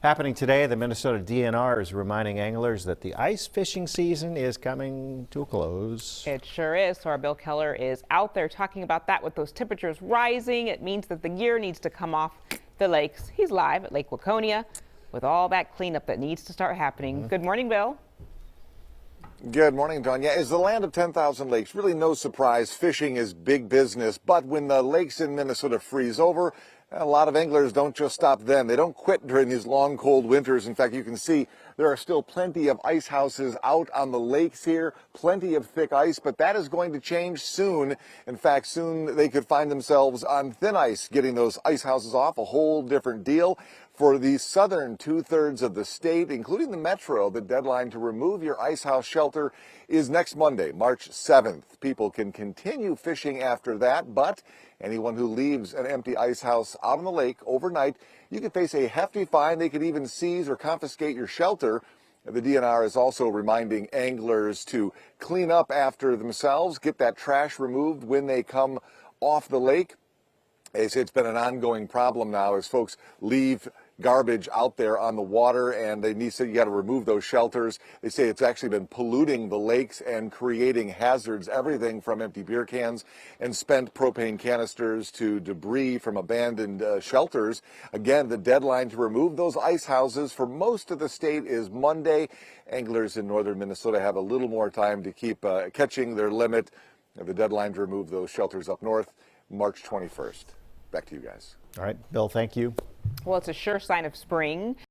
Happening today, the Minnesota DNR is reminding anglers that the ice fishing season is coming to a close. It sure is. So our Bill Keller is out there talking about that with those temperatures rising. It means that the gear needs to come off the lakes. He's live at Lake Waconia with all that cleanup that needs to start happening. Good morning, Bill. Good morning, Dawn. Yeah, as the land of 10,000 lakes, really no surprise, fishing is big business. But when the lakes in Minnesota freeze over, a lot of anglers don't just stop then. They don't quit during these long, cold winters. In fact, you can see there are still plenty of ice houses out on the lakes here, plenty of thick ice, but that is going to change soon. In fact, soon they could find themselves on thin ice, getting those ice houses off, a whole different deal. For the southern two-thirds of the state, including the metro, the deadline to remove your ice house shelter is next Monday, March 7th. People can continue fishing after that, but anyone who leaves an empty ice house out on the lake overnight, you could face a hefty fine. They could even seize or confiscate your shelter. The DNR is also reminding anglers to clean up after themselves, get that trash removed when they come off the lake. They say it's been an ongoing problem now as folks leave garbage out there on the water, and they say you got to remove those shelters. They say it's actually been polluting the lakes and creating hazards, everything from empty beer cans and spent propane canisters to debris from abandoned shelters. Again, the deadline to remove those ice houses for most of the state is Monday. Anglers in northern Minnesota have a little more time to keep catching their limit. The deadline to remove those shelters up north, March 21st. Back to you guys. All right, Bill, thank you. Well, it's a sure sign of spring.